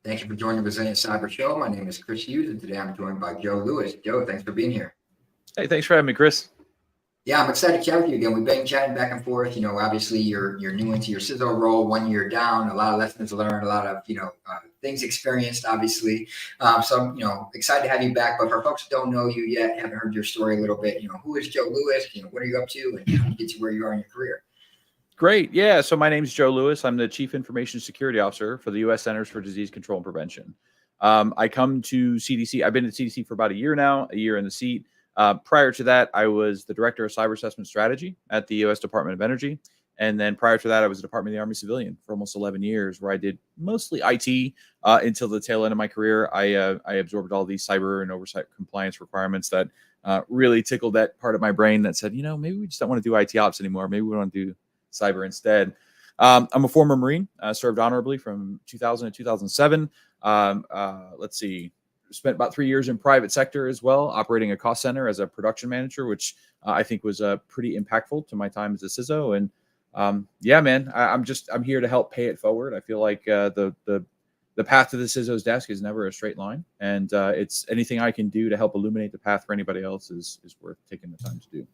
Thank you for joining the Resilient Cyber Show. My name is Chris Hughes, and today I'm joined by Joe Lewis. Joe, thanks for being here. Hey, thanks for having me, Chris. Yeah, I'm excited to chat with you again. We've been chatting back and forth. Obviously you're new into your CISO role, 1 year down, a lot of lessons learned, a lot of things experienced, obviously. So I'm excited to have you back. But for folks who don't know you yet, haven't heard your story a little bit, who is Joe Lewis? What are you up to, and how did you get to where you are in your career? Great. Yeah. So my name is Joe Lewis. I'm the Chief Information Security Officer for the U.S. Centers for Disease Control and Prevention. I come to CDC. I've been at CDC for about a year now, a year in the seat. Prior to that, I was the Director of Cyber Assessment Strategy at the U.S. Department of Energy. And then prior to that, I was the Department of the Army civilian for almost 11 years, where I did mostly IT until the tail end of my career. I absorbed all these cyber and oversight compliance requirements that really tickled that part of my brain that said, maybe we just don't want to do IT ops anymore. Maybe we want to do cyber instead. I'm a former Marine, served honorably from 2000 to 2007. Let's see, spent about 3 years in private sector as well, operating a cost center as a production manager, which I think was pretty impactful to my time as a CISO. And yeah, man, I'm here to help pay it forward. I feel like the path to the CISO's desk is never a straight line, and it's anything I can do to help illuminate the path for anybody else is worth taking the time to do.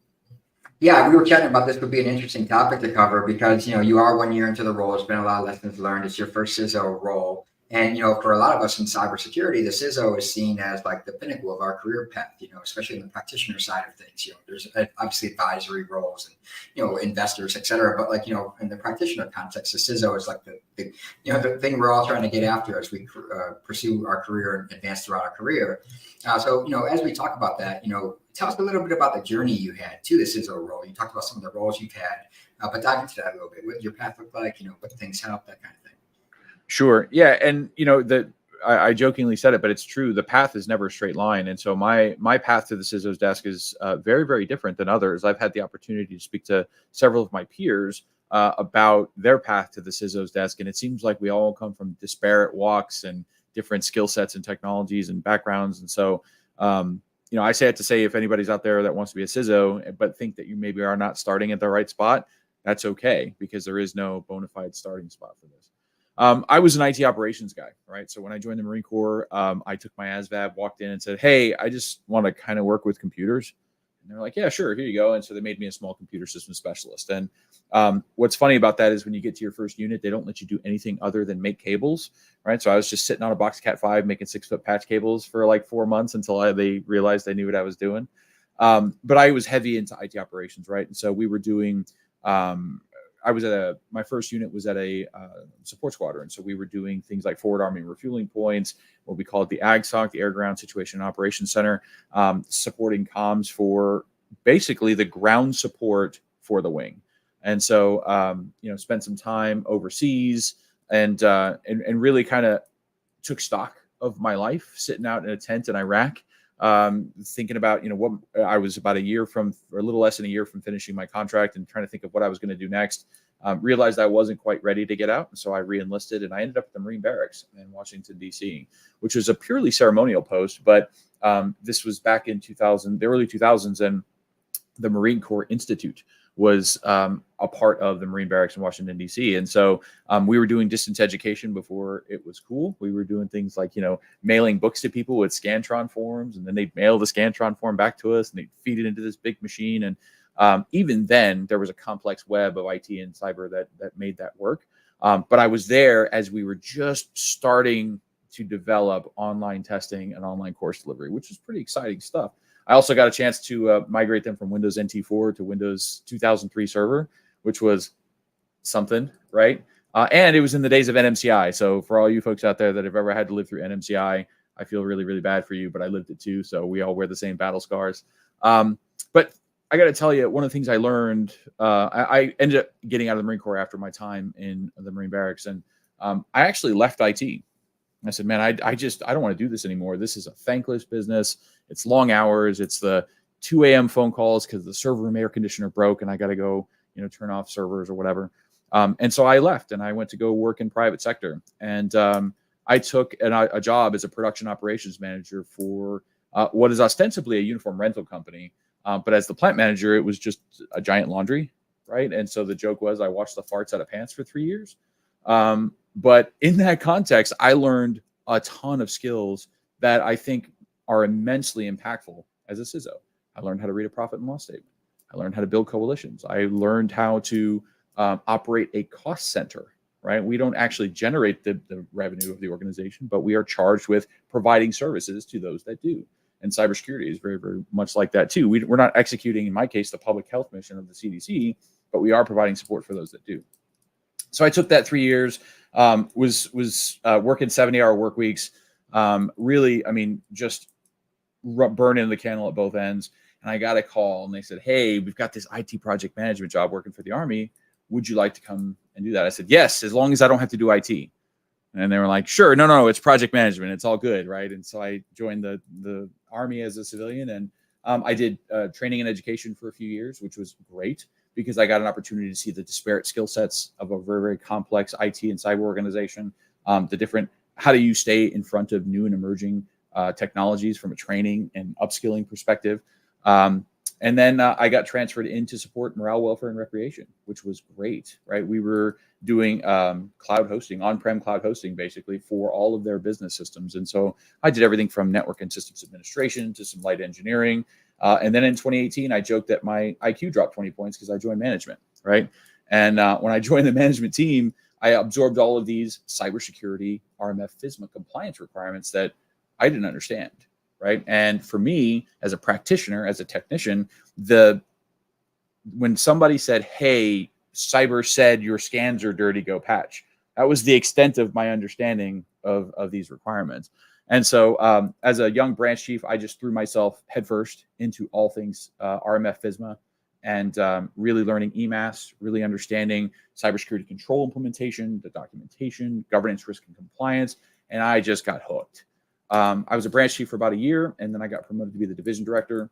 Yeah, we were chatting about this would be an interesting topic to cover because, you are 1 year into the role. It's been a lot of lessons learned. It's your first CISO role. And, for a lot of us in cybersecurity, the CISO is seen as like the pinnacle of our career path, especially in the practitioner side of things. There's obviously advisory roles and, investors, et cetera. But like, in the practitioner context, the CISO is like the thing we're all trying to get after as we pursue our career and advance throughout our career. So, as we talk about that, tell us a little bit about the journey you had to the CISO role. You talked about some of the roles you've had, but dive into that a little bit. What your path looked like, what things helped, that kind of thing. Sure. Yeah. And, I jokingly said it, but it's true. The path is never a straight line. And so my path to the CISO's desk is very, very different than others. I've had the opportunity to speak to several of my peers about their path to the CISO's desk. And it seems like we all come from disparate walks and different skill sets and technologies and backgrounds. And so, I say it to say, if anybody's out there that wants to be a CISO, but think that you maybe are not starting at the right spot, that's okay, because there is no bona fide starting spot for this. I was an IT operations guy, right? So when I joined the Marine Corps, I took my ASVAB, walked in and said, hey, I just want to kind of work with computers. And they're like, yeah, sure, here you go. And so they made me a small computer system specialist. And what's funny about that is when you get to your first unit, they don't let you do anything other than make cables, right? So I was just sitting on a box Cat 5 making 6-foot patch cables for like 4 months until they realized I knew what I was doing. But I was heavy into IT operations, right? And so we were doing my first unit was at a support squadron. So we were doing things like forward arming refueling points, what we call it the AGSOC, the Air Ground Situation and Operations Center, supporting comms for basically the ground support for the wing. And so, spent some time overseas and really kind of took stock of my life, sitting out in a tent in Iraq, thinking about, what I was about a little less than a year from finishing my contract and trying to think of what I was going to do next. Realized I wasn't quite ready to get out. And so I re-enlisted and I ended up at the Marine Barracks in Washington, D.C., which was a purely ceremonial post. But this was back in the early 2000s, and the Marine Corps Institute was a part of the Marine Barracks in Washington, D.C. And so we were doing distance education before it was cool. We were doing things like, mailing books to people with Scantron forms, and then they'd mail the Scantron form back to us and they'd feed it into this big machine. And even then there was a complex web of IT and cyber that made that work. But I was there as we were just starting to develop online testing and online course delivery, which was pretty exciting stuff. I also got a chance to migrate them from Windows NT4 to Windows 2003 Server, which was something, right? And it was in the days of NMCI. So for all you folks out there that have ever had to live through NMCI, I feel really, really bad for you, but I lived it too. So we all wear the same battle scars. But I got to tell you, one of the things I learned, I ended up getting out of the Marine Corps after my time in the Marine Barracks. And I actually left IT. I said, man, I don't want to do this anymore. This is a thankless business. It's long hours. It's the 2 a.m. phone calls because the server room air conditioner broke and I got to go, turn off servers or whatever. And so I left and I went to go work in private sector. And I took a job as a production operations manager for what is ostensibly a uniform rental company. But as the plant manager, it was just a giant laundry, right? And so the joke was I washed the farts out of pants for 3 years. But in that context, I learned a ton of skills that I think are immensely impactful as a CISO. I learned how to read a profit and loss statement. I learned how to build coalitions. I learned how to operate a cost center, right? We don't actually generate the revenue of the organization, but we are charged with providing services to those that do. And cybersecurity is very, very much like that too. We're not executing, in my case, the public health mission of the CDC, but we are providing support for those that do. So I took that 3 years, was working 70-hour work weeks, really, I mean, just burning the candle at both ends. And I got a call and they said, hey, we've got this IT project management job working for the Army. Would you like to come and do that? I said, yes, as long as I don't have to do IT. And they were like, sure, no, it's project management. It's all good, right? And so I joined the Army as a civilian, and I did training and education for a few years, which was great because I got an opportunity to see the disparate skill sets of a very, very complex IT and cyber organization, the different, how do you stay in front of new and emerging technologies from a training and upskilling perspective. And then I got transferred into support, morale, welfare, and recreation, which was great, right? We were doing cloud hosting, on-prem cloud hosting, basically, for all of their business systems. And so I did everything from network and systems administration to some light engineering. And then in 2018, I joked that my IQ dropped 20 points because I joined management, right? And when I joined the management team, I absorbed all of these cybersecurity, RMF, FISMA compliance requirements that I didn't understand. Right. And for me, as a practitioner, as a technician, when somebody said, hey, cyber said your scans are dirty, go patch, that was the extent of my understanding of these requirements. And so as a young branch chief, I just threw myself headfirst into all things RMF FISMA and really learning EMAS, really understanding cybersecurity control implementation, the documentation, governance, risk, and compliance. And I just got hooked. I was a branch chief for about a year, and then I got promoted to be the division director.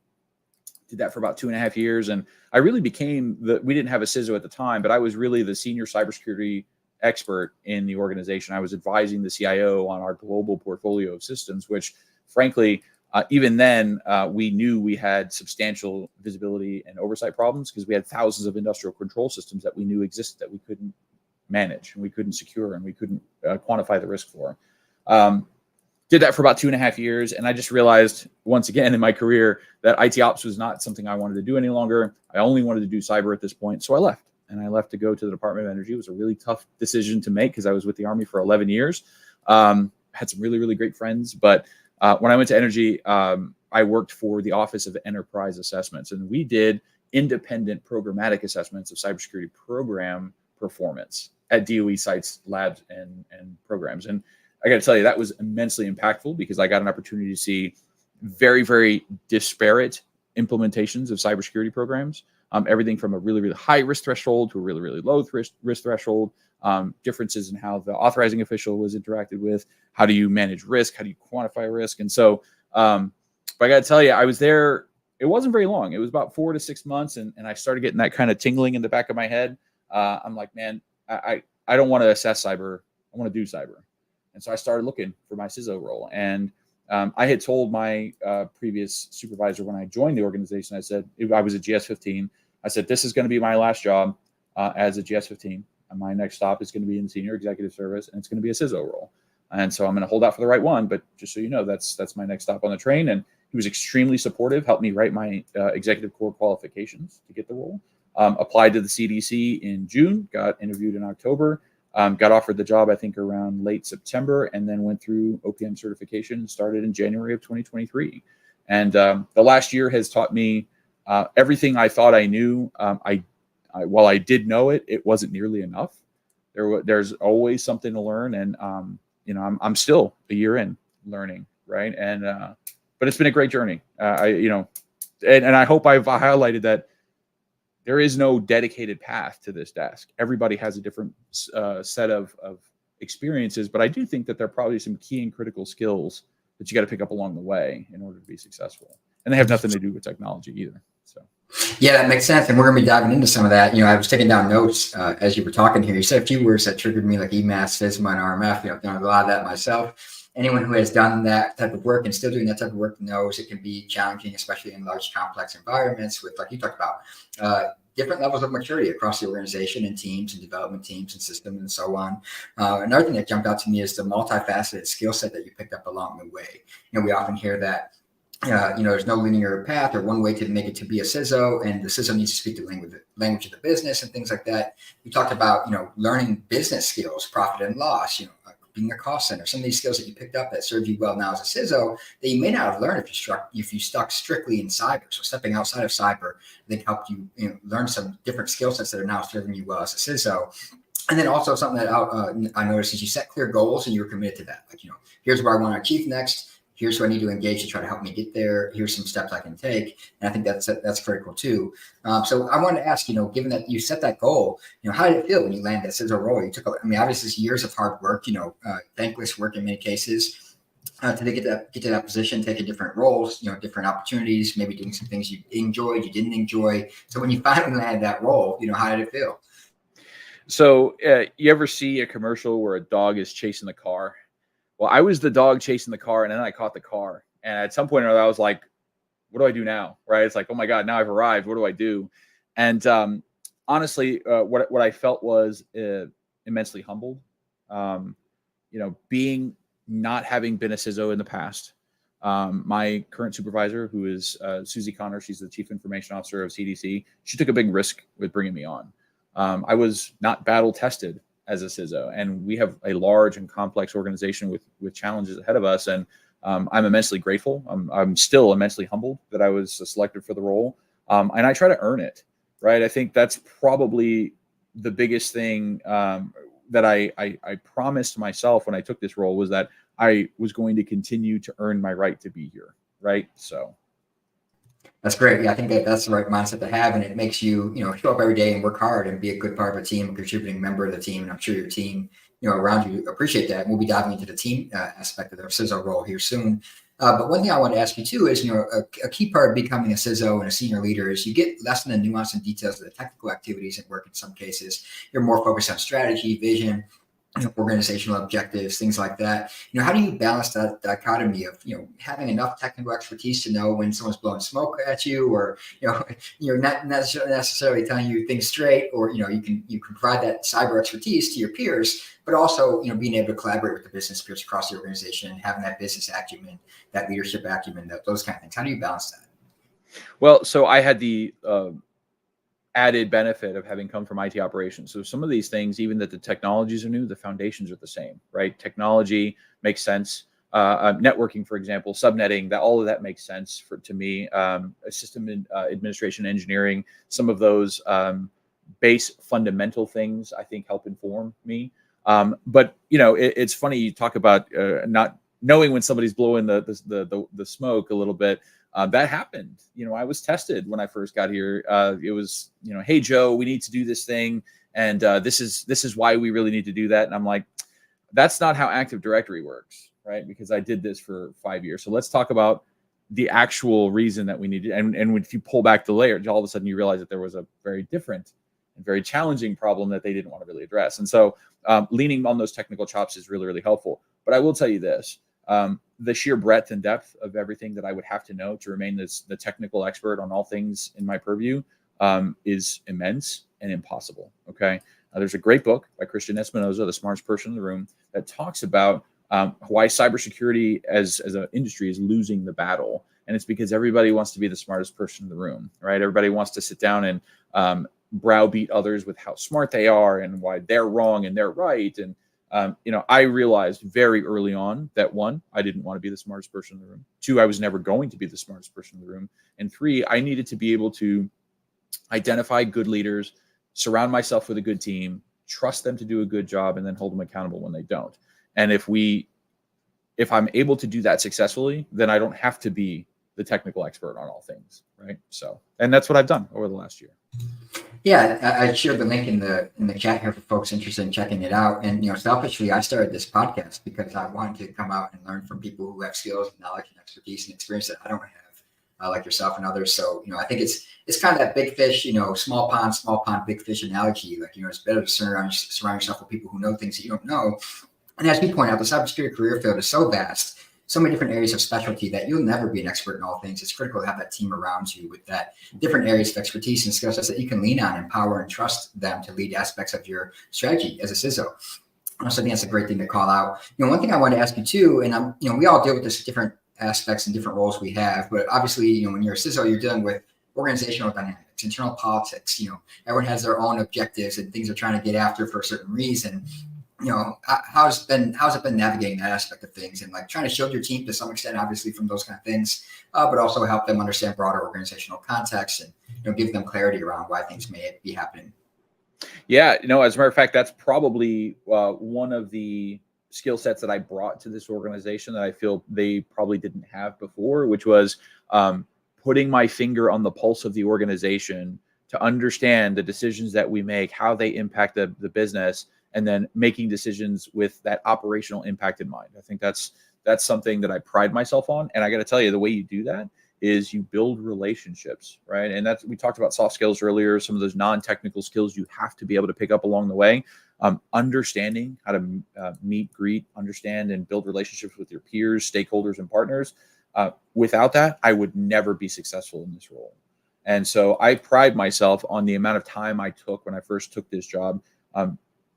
Did that for about 2.5 years. And I really became we didn't have a CISO at the time, but I was really the senior cybersecurity expert in the organization. I was advising the CIO on our global portfolio of systems, which frankly, even then we knew we had substantial visibility and oversight problems because we had thousands of industrial control systems that we knew existed that we couldn't manage and we couldn't secure and we couldn't quantify the risk for. Did that for about 2.5 years. And I just realized once again in my career that IT ops was not something I wanted to do any longer. I only wanted to do cyber at this point. So I left, and I left to go to the Department of Energy. It was a really tough decision to make because I was with the Army for 11 years. Had some really, really great friends. But when I went to Energy, I worked for the Office of Enterprise Assessments, and we did independent programmatic assessments of cybersecurity program performance at DOE sites, labs, and programs. And I got to tell you, that was immensely impactful because I got an opportunity to see very, very disparate implementations of cybersecurity programs. Everything from a really, really high risk threshold to a really, really low risk threshold. Differences in how the authorizing official was interacted with. How do you manage risk? How do you quantify risk? And so, but I got to tell you, I was there. It wasn't very long. It was about 4 to 6 months, and I started getting that kind of tingling in the back of my head. I'm like, man, I don't want to assess cyber. I want to do cyber. And so I started looking for my CISO role. And I had told my previous supervisor when I joined the organization, I said, I was a GS-15. I said, this is going to be my last job as a GS-15. And my next stop is going to be in senior executive service, and it's going to be a CISO role. And so I'm going to hold out for the right one. But just so you know, that's my next stop on the train. And he was extremely supportive, helped me write my executive core qualifications to get the role. Applied to the CDC in June, got interviewed in October. Got offered the job, I think, around late September, and then went through OPM certification and started in January of 2023. And the last year has taught me everything I thought I knew. While I did know it, it wasn't nearly enough. There's always something to learn, and I'm still a year in learning, right? And but it's been a great journey. And I hope I've highlighted that. There is no dedicated path to this desk. Everybody has a different set of experiences, but I do think that there are probably some key and critical skills that you got to pick up along the way in order to be successful. And they have nothing to do with technology either. So, yeah, that makes sense. And we're going to be diving into some of that. I was taking down notes as you were talking here. You said a few words that triggered me, like EMAS, FISMA, and RMF. I've done a lot of that myself. Anyone who has done that type of work and still doing that type of work knows it can be challenging, especially in large, complex environments with, like you talked about, different levels of maturity across the organization and teams and development teams and systems and so on. Another thing that jumped out to me is the multifaceted skill set that you picked up along the way. We often hear that there's no linear path or one way to make it to be a CISO, and the CISO needs to speak the language of the business and things like that. You talked about, learning business skills, profit and loss, being a cost center, some of these skills that you picked up that serve you well now as a CISO that you may not have learned if you stuck strictly in cyber. So stepping outside of cyber, I think helped you, learn some different skill sets that are now serving you well as a CISO. And then also something that I noticed is you set clear goals and you were committed to that. Like, here's where I want to achieve next. Here's who I need to engage to try to help me get there. Here's some steps I can take. And I think that's critical too. So I wanted to ask, given that you set that goal, how did it feel when you landed this as a role? You took, obviously it's years of hard work, thankless work in many cases to get to that position, taking different roles, different opportunities, maybe doing some things you enjoyed, you didn't enjoy. So when you finally landed that role, how did it feel? So you ever see a commercial where a dog is chasing the car? Well, I was the dog chasing the car, and then I caught the car. And at some point or other, I was like, what do I do now? Right? It's like, oh my God, now I've arrived. What do I do? And honestly, what I felt was immensely humbled. Not having been a CISO in the past. My current supervisor, who is Susie Connor, she's the Chief Information Officer of CDC. She took a big risk with bringing me on. I was not battle tested as a CISO, and we have a large and complex organization with challenges ahead of us. And I'm immensely grateful. I'm still immensely humbled that I was selected for the role. And I try to earn it, right? I think that's probably the biggest thing that I promised myself when I took this role, was that I was going to continue to earn my right to be here, right? So. That's great. Yeah, I think that's the right mindset to have, and it makes you, show up every day and work hard and be a good part of a team, a contributing member of the team. And I'm sure your team, around you appreciate that. And we'll be diving into the team aspect of their CISO role here soon. But one thing I want to ask you too is, a key part of becoming a CISO and a senior leader is you get less in the nuance and details of the technical activities at work. In some cases, you're more focused on strategy, vision, organizational objectives, things like that. How do you balance that dichotomy of, having enough technical expertise to know when someone's blowing smoke at you, or, you're not necessarily telling you things straight, or, you can provide that cyber expertise to your peers, but also, being able to collaborate with the business peers across the organization and having that business acumen, that leadership acumen, those kind of things. How do you balance that? Well, so I had the added benefit of having come from IT operations. So some of these things, even that the technologies are new, the foundations are the same, right? Technology makes sense. Networking, for example, subnetting, that all of that makes sense to me. System administration, engineering, some of those base fundamental things I think help inform me. But it's funny you talk about not knowing when somebody's blowing the smoke a little bit. That happened. I was tested when I first got here. It was, hey Joe, we need to do this thing, and this is why we really need to do that. And I'm like, that's not how Active Directory works, right? Because I did this for 5 years. So let's talk about the actual reason that we need it. And if you pull back the layer, all of a sudden you realize that there was a very different and very challenging problem that they didn't want to really address. And so leaning on those technical chops is really, really helpful. But I will tell you this. The sheer breadth and depth of everything that I would have to know to remain the technical expert on all things in my purview is immense and impossible. Okay. There's a great book by Christian Espinoza, The Smartest Person in the Room, that talks about why cybersecurity as an industry is losing the battle. And it's because everybody wants to be the smartest person in the room, right? Everybody wants to sit down and browbeat others with how smart they are and why they're wrong and they're right. And I realized very early on that 1, I didn't want to be the smartest person in the room. 2, I was never going to be the smartest person in the room. And 3, I needed to be able to identify good leaders, surround myself with a good team, trust them to do a good job, and then hold them accountable when they don't. And if I'm able to do that successfully, then I don't have to be the technical expert on all things, right? So, and that's what I've done over the last year. Yeah, I shared the link in the chat here for folks interested in checking it out. And selfishly, I started this podcast because I wanted to come out and learn from people who have skills, knowledge, and expertise and experience that I don't have, like yourself and others. So I think it's kind of that big fish, small pond, big fish analogy. Like it's better to surround yourself with people who know things that you don't know. And as you point out, the cybersecurity career field is so vast. so many different areas of specialty that you'll never be an expert in all things. It's critical to have that team around you with that different areas of expertise and skill sets that you can lean on, empower, and trust them to lead aspects of your strategy as a CISO. So I think that's a great thing to call out. One thing I wanted to ask you too, and we all deal with this different aspects and different roles we have, but obviously, when you're a CISO, you're dealing with organizational dynamics, internal politics. Everyone has their own objectives and things they're trying to get after for a certain reason. How's it been navigating that aspect of things and like trying to shield your team to some extent, obviously from those kind of things, but also help them understand broader organizational context and give them clarity around why things may be happening. Yeah, as a matter of fact, that's probably one of the skill sets that I brought to this organization that I feel they probably didn't have before, which was putting my finger on the pulse of the organization to understand the decisions that we make, how they impact the business, and then making decisions with that operational impact in mind. I think that's something that I pride myself on. And I got to tell you, the way you do that is you build relationships, right? And we talked about soft skills earlier, some of those non-technical skills you have to be able to pick up along the way. Understanding how to meet, greet, understand, and build relationships with your peers, stakeholders, and partners. Without that, I would never be successful in this role. And so I pride myself on the amount of time I took when I first took this job,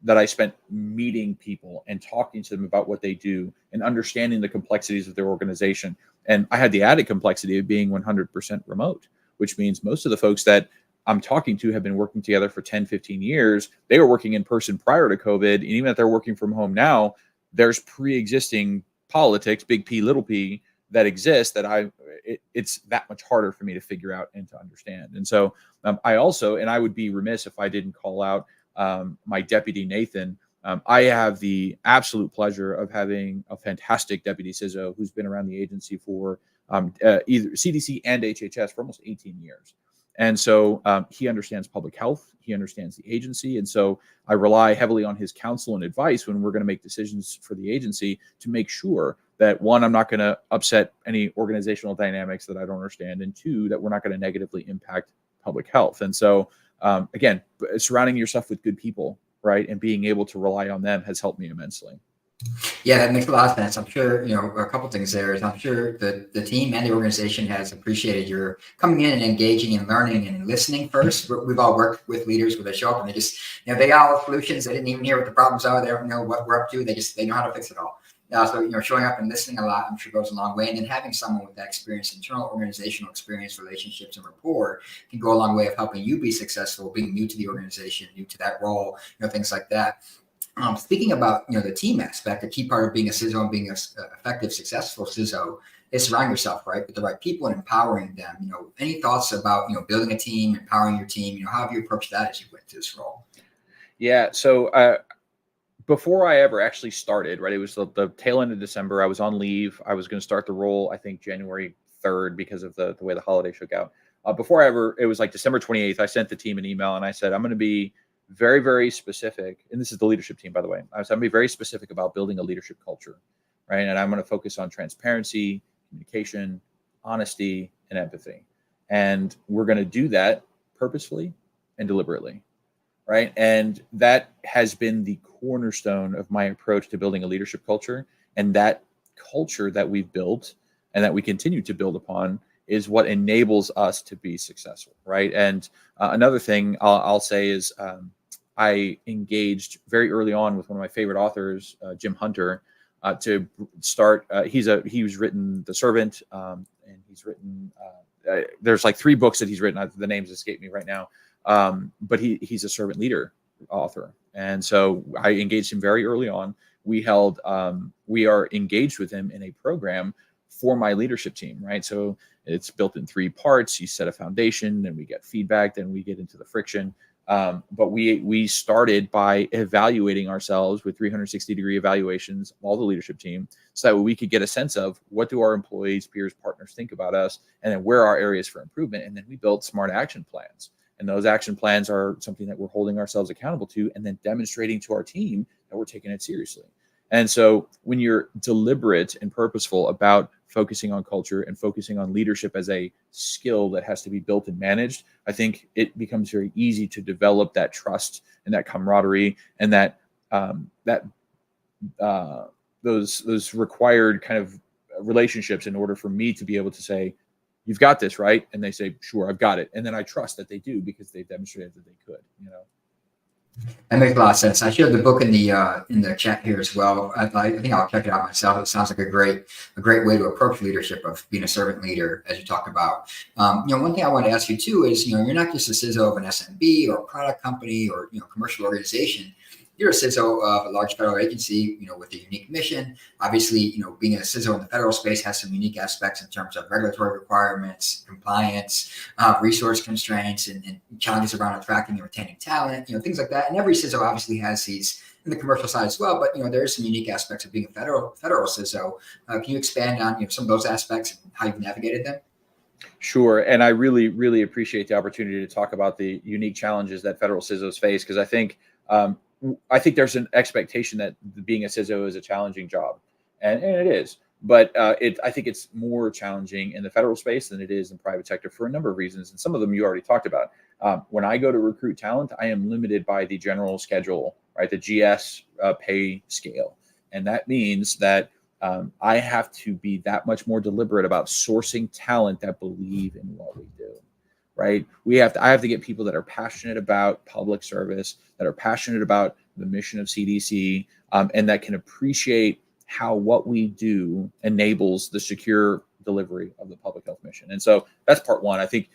that I spent meeting people and talking to them about what they do and understanding the complexities of their organization. And I had the added complexity of being 100% remote, which means most of the folks that I'm talking to have been working together for 10, 15 years. They were working in person prior to COVID. And even if they're working from home now, there's pre-existing politics, big P, little p, that exists that it's that much harder for me to figure out and to understand. And so I would be remiss if I didn't call out my deputy, Nathan. I have the absolute pleasure of having a fantastic deputy CISO who's been around the agency for either CDC and HHS for almost 18 years. And so he understands public health, he understands the agency. And so I rely heavily on his counsel and advice when we're going to make decisions for the agency to make sure that, one, I'm not going to upset any organizational dynamics that I don't understand, and two, that we're not going to negatively impact public health. And so again, surrounding yourself with good people, right, and being able to rely on them has helped me immensely. Yeah, that makes a lot of sense. I'm sure, a couple things there is I'm sure the team and the organization has appreciated your coming in and engaging and learning and listening first. We've all worked with leaders where they show up and they just, they got all the solutions. They didn't even hear what the problems are. They don't know what we're up to. They know how to fix it all. So, showing up and listening a lot, I'm sure goes a long way. And then having someone with that experience, internal organizational experience, relationships, and rapport can go a long way of helping you be successful, being new to the organization, new to that role, things like that. Speaking about, the team aspect, a key part of being a CISO and being an effective, successful CISO is surround yourself, right, with the right people and empowering them. Any thoughts about, building a team, empowering your team? How have you approached that as you went to this role? Yeah. So before I ever actually started, right, it was the tail end of December. I was on leave. I was going to start the role, I think, January 3rd because of the way the holiday shook out. It was like December 28th, I sent the team an email and I said, I'm going to be very, very specific. And this is the leadership team, by the way. I'm going to be very specific about building a leadership culture, right? And I'm going to focus on transparency, communication, honesty, and empathy. And we're going to do that purposefully and deliberately, right? And that has been the cornerstone of my approach to building a leadership culture. And that culture that we've built and that we continue to build upon is what enables us to be successful, right? And another thing I'll say is I engaged very early on with one of my favorite authors, Jim Hunter, to start. He's written The Servant, and he's written. There's like 3 books that he's written. The names escape me right now, but he's a servant leader author, and so I engaged him very early on. We are engaged with him in a program for my leadership team, right? So it's built in 3 parts. You set a foundation, then we get feedback, then we get into the friction. But we started by evaluating ourselves with 360-degree evaluations of all the leadership team, so that we could get a sense of what do our employees, peers, partners think about us, and then where are areas for improvement. And then we built smart action plans. And those action plans are something that we're holding ourselves accountable to and then demonstrating to our team that we're taking it seriously. And so when you're deliberate and purposeful about focusing on culture and focusing on leadership as a skill that has to be built and managed, I think it becomes very easy to develop that trust and that camaraderie and those required kind of relationships in order for me to be able to say, you've got this, right? And they say, sure, I've got it. And then I trust that they do because they've demonstrated that they could, you know. That makes a lot of sense. I shared the book in the chat here as well. I think I'll check it out myself. It sounds like a great way to approach leadership, of being a servant leader, as you talk about. One thing I want to ask you too is, you're not just a CISO of an SMB or a product company or commercial organization. You're a CISO of a large federal agency, with a unique mission. Obviously, being a CISO in the federal space has some unique aspects in terms of regulatory requirements, compliance, resource constraints, and challenges around attracting and retaining talent, things like that. And every CISO obviously has these in the commercial side as well, but there are some unique aspects of being a federal CISO. Can you expand on some of those aspects and how you've navigated them? Sure. And I really, really appreciate the opportunity to talk about the unique challenges that federal CISOs face, because I think there's an expectation that being a CISO is a challenging job, and it is. But I think it's more challenging in the federal space than it is in private sector for a number of reasons, and some of them you already talked about. When I go to recruit talent, I am limited by the general schedule, right? The GS pay scale, and that means that I have to be that much more deliberate about sourcing talent that believe in what we do. Right? I have to get people that are passionate about public service, that are passionate about the mission of CDC, and that can appreciate how what we do enables the secure delivery of the public health mission. And so that's part one. I think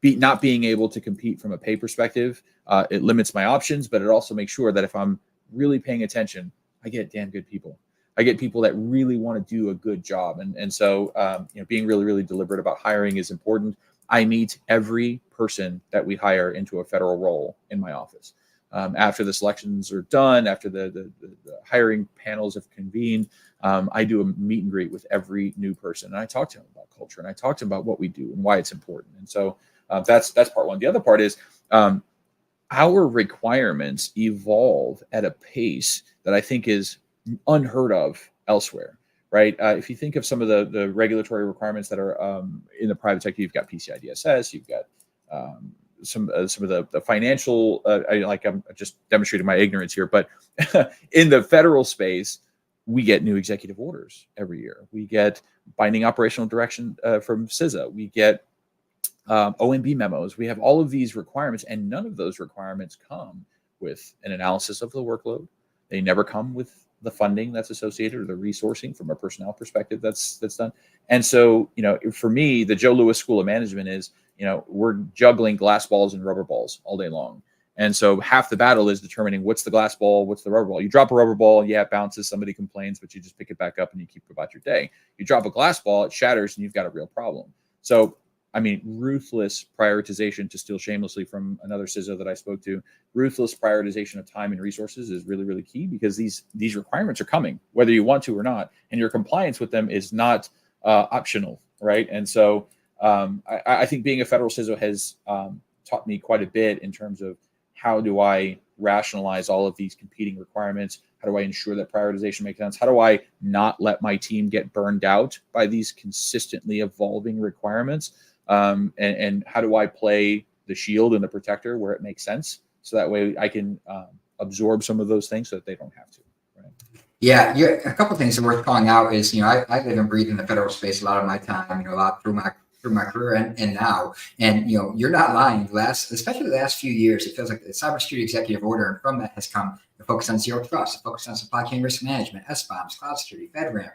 not being able to compete from a pay perspective, it limits my options, but it also makes sure that if I'm really paying attention, I get damn good people. I get people that really want to do a good job. And so being really, really deliberate about hiring is important. I meet every person that we hire into a federal role in my office. After the selections are done, after the hiring panels have convened, I do a meet and greet with every new person. And I talk to them about culture, and I talk to them about what we do and why it's important. And so that's part one. The other part is our requirements evolve at a pace that I think is unheard of elsewhere. Right. If you think of some of the regulatory requirements that are in the private sector, you've got PCI DSS, you've got some of the financial. I'm just demonstrating my ignorance here, but in the federal space, we get new executive orders every year. We get binding operational direction from CISA. We get OMB memos. We have all of these requirements, and none of those requirements come with an analysis of the workload. They never come with the funding that's associated or the resourcing from a personnel perspective that's done. And so, for me, the Joe Lewis School of Management is, we're juggling glass balls and rubber balls all day long. And so half the battle is determining what's the glass ball, what's the rubber ball. You drop a rubber ball, yeah, it bounces, somebody complains, but you just pick it back up and you keep about your day. You drop a glass ball, it shatters, and you've got a real problem. So, ruthless prioritization, to steal shamelessly from another CISO that I spoke to, ruthless prioritization of time and resources is really, really key, because these requirements are coming, whether you want to or not, and your compliance with them is not optional, right? And so I think being a federal CISO has taught me quite a bit in terms of how do I rationalize all of these competing requirements? How do I ensure that prioritization makes sense? How do I not let my team get burned out by these consistently evolving requirements? And how do I play the shield and the protector where it makes sense, so that way I can absorb some of those things so that they don't have to. Right? Yeah, a couple of things that are worth calling out is, I live and breathe in the federal space a lot of my time, a lot through my career and now. And, you're not lying. Especially the last few years, it feels like the cybersecurity executive order, and from that has come the focus on zero trust, the focus on supply chain risk management, SBOMs, cloud security, FedRAMP,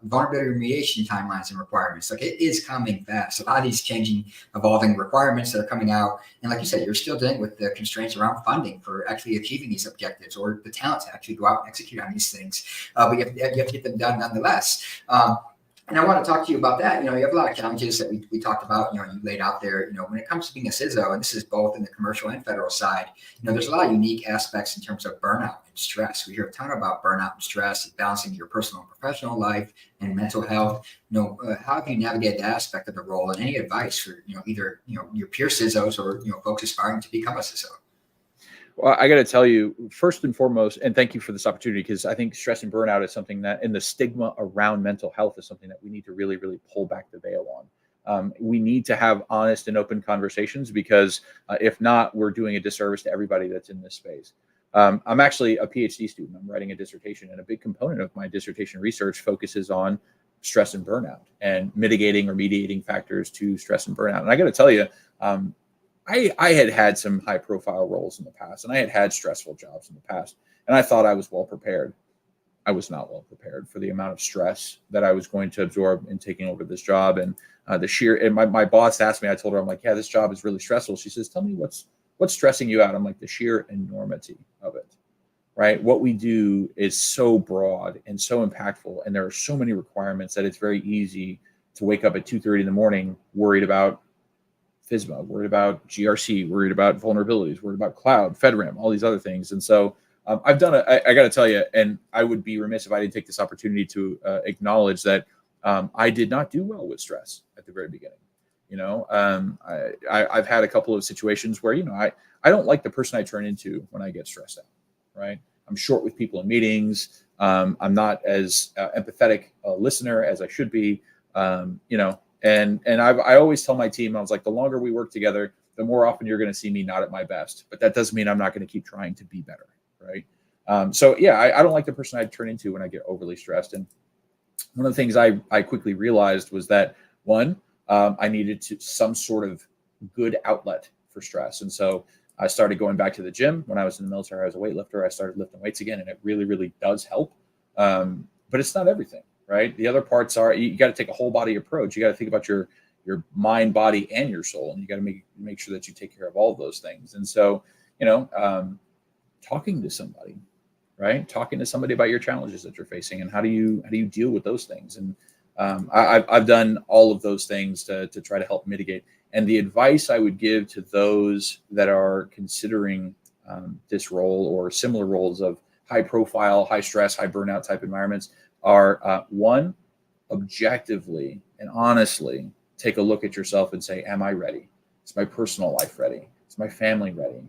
vulnerability remediation timelines and requirements. Like, it is coming fast. A lot of these changing, evolving requirements that are coming out. And like you said, you're still dealing with the constraints around funding for actually achieving these objectives, or the talent to actually go out and execute on these things. But you have to get them done nonetheless. And I want to talk to you about that. You have a lot of challenges that we talked about, you laid out there, when it comes to being a CISO, and this is both in the commercial and federal side, there's a lot of unique aspects in terms of burnout and stress. We hear a ton about burnout and stress, balancing your personal and professional life and mental health. How have you navigated that aspect of the role, and any advice for, either, your peer CISOs or, folks aspiring to become a CISO? Well, I got to tell you, first and foremost, and thank you for this opportunity, because I think stress and burnout is something that, and the stigma around mental health is something that we need to really, really pull back the veil on. We need to have honest and open conversations, because if not, we're doing a disservice to everybody that's in this space. I'm actually a PhD student. I'm writing a dissertation, and a big component of my dissertation research focuses on stress and burnout and mitigating or mediating factors to stress and burnout. And I got to tell you, I had some high profile roles in the past, and I had stressful jobs in the past, and I thought I was well prepared. I was not well prepared for the amount of stress that I was going to absorb in taking over this job. And my boss asked me, I told her, I'm like, yeah, this job is really stressful. She says, tell me what's stressing you out? I'm like, the sheer enormity of it, right? What we do is so broad and so impactful, and there are so many requirements that it's very easy to wake up at 2:30 in the morning worried about FISMA, worried about GRC, worried about vulnerabilities, worried about cloud, FedRAMP, all these other things. And so I've done it. I got to tell you, and I would be remiss if I didn't take this opportunity to acknowledge that I did not do well with stress at the very beginning. I've had a couple of situations where, I don't like the person I turn into when I get stressed out, right? I'm short with people in meetings. I'm not as empathetic a listener as I should be, and I always tell my team, I was like, the longer we work together, the more often you're going to see me not at my best, but that doesn't mean I'm not going to keep trying to be better. Right. I don't like the person I turn into when I get overly stressed. And one of the things I quickly realized was that I needed some sort of good outlet for stress. And so I started going back to the gym. When I was in the military, I was a weightlifter. I started lifting weights again, and it really, really does help. But it's not everything, right? The other parts are, you got to take a whole body approach. You got to think about your mind, body, and your soul. And you got to make sure that you take care of all of those things. And so, talking to somebody, right? Talking to somebody about your challenges that you're facing, and how do you deal with those things? And I've done all of those things to try to help mitigate. And the advice I would give to those that are considering this role or similar roles of high profile, high stress, high burnout type environments are one, objectively and honestly take a look at yourself and say, am I ready? Is my personal life ready? Is my family ready?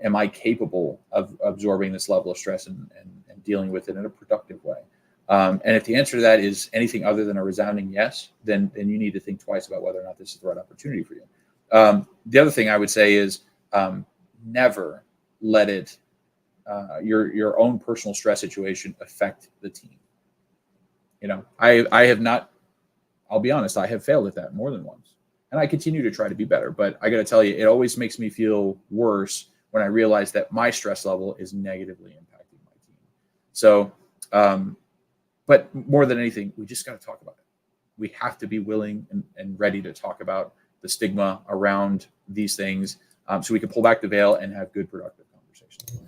Am I capable of absorbing this level of stress and dealing with it in a productive way? And if the answer to that is anything other than a resounding yes, then you need to think twice about whether or not this is the right opportunity for you. The other thing I would say is never let it your own personal stress situation affect the team. I have not. I'll be honest. I have failed at that more than once, and I continue to try to be better. But I got to tell you, it always makes me feel worse when I realize that my stress level is negatively impacting my team. So, but more than anything, we just got to talk about it. We have to be willing and ready to talk about the stigma around these things, so we can pull back the veil and have good, productive conversations.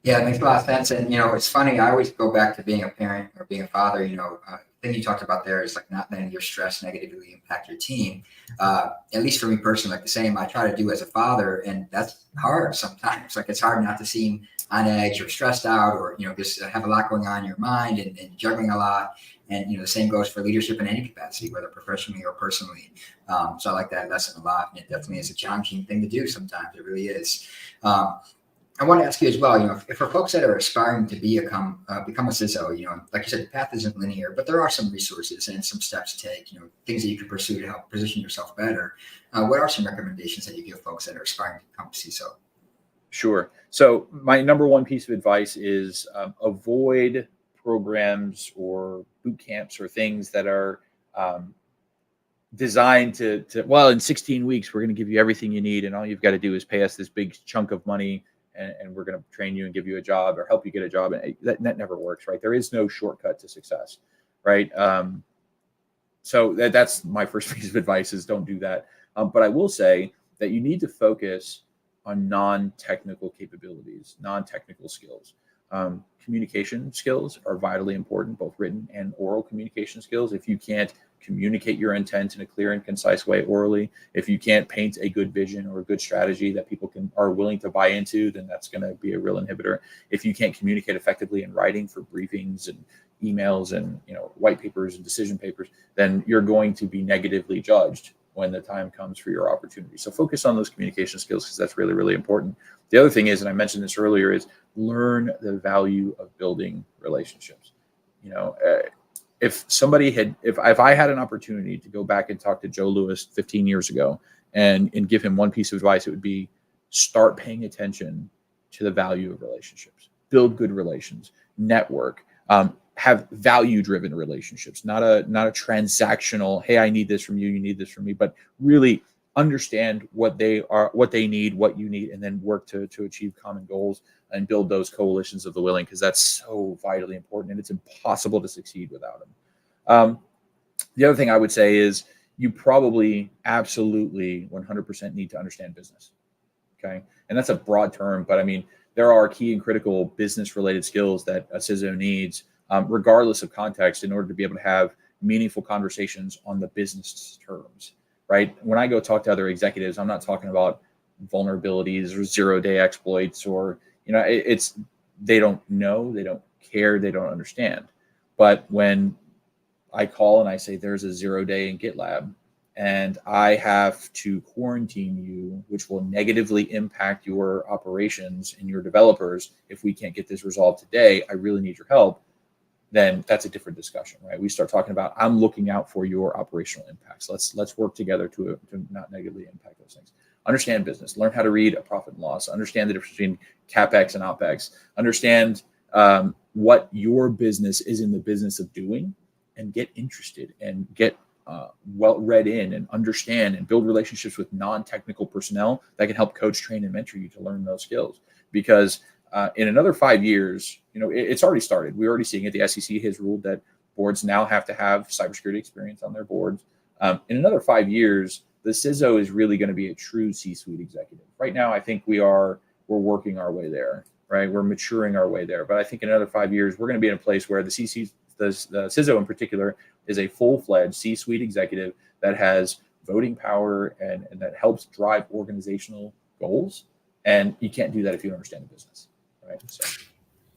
Yeah, it makes a lot of sense. And, it's funny. I always go back to being a parent or being a father. The thing you talked about there is like not letting your stress negatively impact your team. At least for me personally, like the same, I try to do as a father, and that's hard sometimes. Like it's hard not to seem on edge or stressed out, or, just have a lot going on in your mind and juggling a lot. And, the same goes for leadership in any capacity, whether professionally or personally. So I like that lesson a lot. It definitely is a challenging thing to do sometimes. It really is. I want to ask you as well, if for folks that are aspiring to become a CISO, like you said, the path isn't linear, but there are some resources and some steps to take, things that you can pursue to help position yourself better. What are some recommendations that you give folks that are aspiring to become a CISO? Sure. So my number one piece of advice is avoid programs or boot camps or things that are designed to in 16 weeks, we're going to give you everything you need, and all you've got to do is pay us this big chunk of money, and we're going to train you and give you a job or help you get a job. And that never works, right? There is no shortcut to success, right? So that's my first piece of advice is don't do that. But I will say that you need to focus on non-technical capabilities, non-technical skills. Communication skills are vitally important, both written and oral communication skills. If you can't communicate your intent in a clear and concise way orally, if you can't paint a good vision or a good strategy that people are willing to buy into, then that's going to be a real inhibitor. If you can't communicate effectively in writing for briefings and emails and white papers and decision papers, then you're going to be negatively judged when the time comes for your opportunity. So focus on those communication skills because that's really, really important. The other thing is, and I mentioned this earlier, is learn the value of building relationships. If I had an opportunity to go back and talk to Joe Lewis 15 years ago and give him one piece of advice, it would be start paying attention to the value of relationships. Build good relations, network, have value-driven relationships, not a transactional, hey, I need this from you, you need this from me, but really understand what they are, what they need, what you need, and then work to achieve common goals and build those coalitions of the willing, because that's so vitally important, and it's impossible to succeed without them. The other thing I would say is you probably absolutely 100% need to understand business. Okay. And that's a broad term, but I mean, there are key and critical business related skills that a CISO needs, regardless of context, in order to be able to have meaningful conversations on the business terms, right? When I go talk to other executives, I'm not talking about vulnerabilities or 0-day exploits, or, it's, they don't know, they don't care, they don't understand. But when I call and I say there's a 0-day in GitLab, and I have to quarantine you, which will negatively impact your operations and your developers if we can't get this resolved today, I really need your help, then that's a different discussion, right? We start talking about, I'm looking out for your operational impacts. Let's work together to not negatively impact those things. Understand business, learn how to read a profit and loss, understand the difference between CapEx and OpEx, understand what your business is in the business of doing, and get interested and get well read in and understand and build relationships with non-technical personnel that can help coach, train, and mentor you to learn those skills. Because in another 5 years, it's already started. We're already seeing it. The SEC has ruled that boards now have to have cybersecurity experience on their boards. In another 5 years, the CISO is really going to be a true C-suite executive. Right now, I think we're working our way there, right? We're maturing our way there. But I think in another 5 years, we're going to be in a place where the CISO in particular is a full-fledged C-suite executive that has voting power and that helps drive organizational goals. And you can't do that if you don't understand the business, right? So.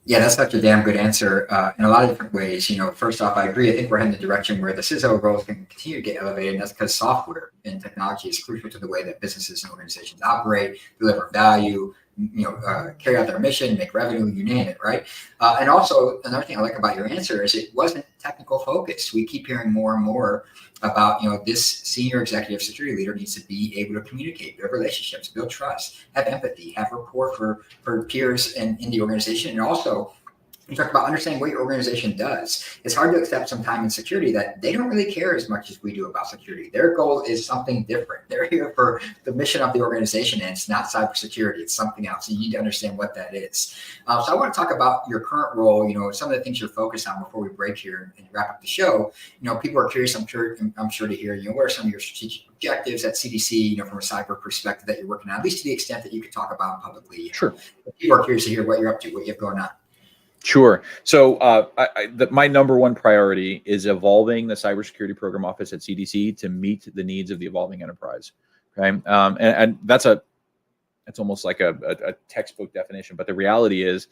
Yeah, that's such a damn good answer in a lot of different ways. First off, I agree. I think we're heading in the direction where the CISO roles can continue to get elevated, and that's because software and technology is crucial to the way that businesses and organizations operate, deliver value, carry out their mission, make revenue, you name it, right? And also, another thing I like about your answer is it wasn't technical focused. We keep hearing more and more about, this senior executive security leader needs to be able to communicate, build relationships, build trust, have empathy, have rapport for peers in the organization. And also, you talk about understanding what your organization does. It's hard to accept sometime in security that they don't really care as much as we do about security. Their goal is something different. They're here for the mission of the organization, and it's not cybersecurity. It's something else. You need to understand what that is. So I want to talk about your current role, some of the things you're focused on before we break here and wrap up the show. People are curious, I'm sure to hear, what are some of your strategic objectives at CDC, from a cyber perspective that you're working on, at least to the extent that you could talk about publicly. Sure. People are curious to hear what you're up to, what you have going on. Sure. So my number one priority is evolving the cybersecurity program office at CDC to meet the needs of the evolving enterprise. Okay. And that's almost like a textbook definition, but the reality is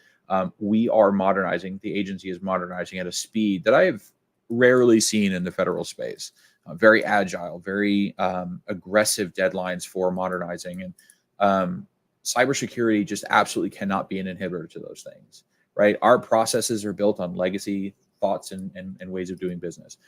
we are modernizing. The agency is modernizing at a speed that I have rarely seen in the federal space. Very agile, very aggressive deadlines for modernizing. And cybersecurity just absolutely cannot be an inhibitor to those things. Right, our processes are built on legacy thoughts and ways of doing business.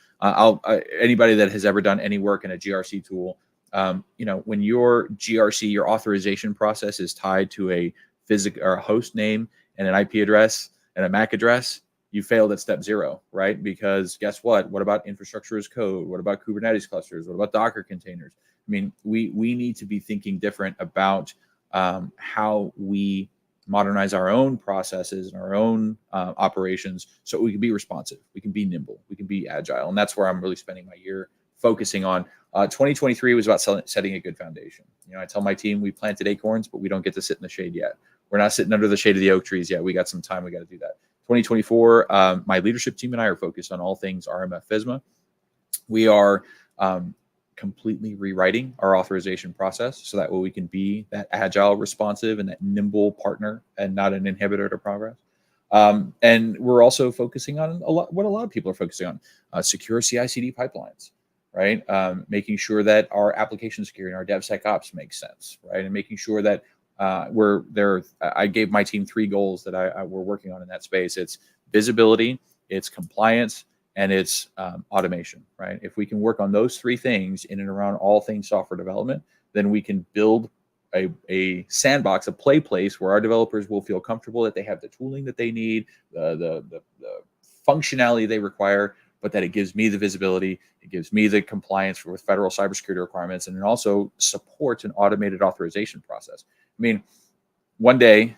Anybody that has ever done any work in a GRC tool, when your GRC, your authorization process is tied to a physical or a host name and an IP address and a MAC address, you failed at step 0, right? Because guess what? What about infrastructure as code? What about Kubernetes clusters? What about Docker containers? I mean, we need to be thinking different about how we modernize our own processes and our own operations so we can be responsive, we can be nimble, we can be agile. And that's where I'm really spending my year focusing on. 2023 was about setting a good foundation. I tell my team we planted acorns, but we don't get to sit in the shade yet. We're not sitting under the shade of the oak trees yet. We got some time. We got to do that. 2024, my leadership team and I are focused on all things RMF FISMA. We are completely rewriting our authorization process so that way we can be that agile, responsive, and that nimble partner and not an inhibitor to progress. And we're also focusing on what a lot of people are focusing on, secure CI/CD pipelines, right? Making sure that our application security and our DevSecOps makes sense, right? And making sure that we're there. I gave my team 3 goals that we're working on in that space. It's visibility, it's compliance, and it's automation, right? If we can work on those 3 things in and around all things software development, then we can build a sandbox, a play place where our developers will feel comfortable that they have the tooling that they need, the functionality they require, but that it gives me the visibility, it gives me the compliance with federal cybersecurity requirements, and it also supports an automated authorization process. I mean, one day,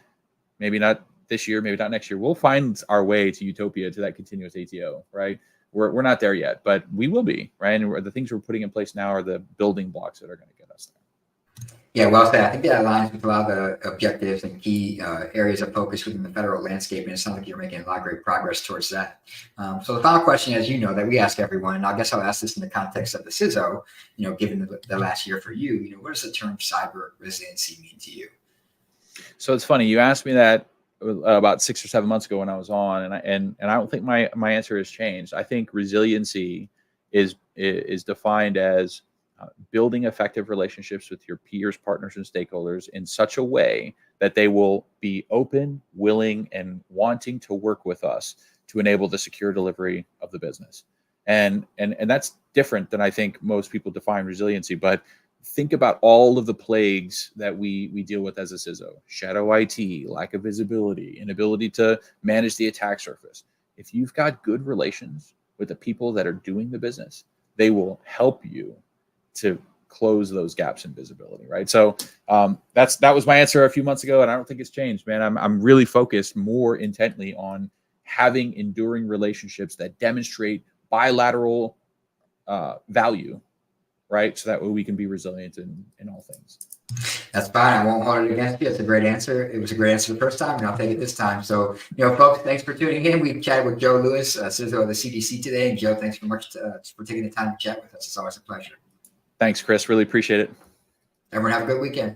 maybe not this year, maybe not next year, we'll find our way to utopia, to that continuous ATO, right? We're not there yet, but we will be, right? And the things we're putting in place now are the building blocks that are going to get us there. Yeah, well said. I think that aligns with a lot of the objectives and key areas of focus within the federal landscape, and it sounds like you're making a lot of great progress towards that. So the final question, as you know, that we ask everyone, and I guess I'll ask this in the context of the CISO, given the last year for you, what does the term cyber resiliency mean to you? So it's funny, you asked me that about 6 or 7 months ago when I was on, and I don't think my answer has changed. I think resiliency is defined as building effective relationships with your peers, partners, and stakeholders in such a way that they will be open, willing, and wanting to work with us to enable the secure delivery of the business. And that's different than I think most people define resiliency. But think about all of the plagues that we deal with as a CISO: shadow IT, lack of visibility, inability to manage the attack surface. If you've got good relations with the people that are doing the business, they will help you to close those gaps in visibility, right? So that was my answer a few months ago, and I don't think it's changed, man. I'm really focused more intently on having enduring relationships that demonstrate bilateral value, right? So that way we can be resilient in all things. That's fine. I won't hold it against you. It's a great answer. It was a great answer the first time, and I'll take it this time. So, folks, thanks for tuning in. We chatted with Joe Lewis, CISO of the CDC today. And Joe, thanks for taking the time to chat with us. It's always a pleasure. Thanks, Chris. Really appreciate it. Everyone have a good weekend.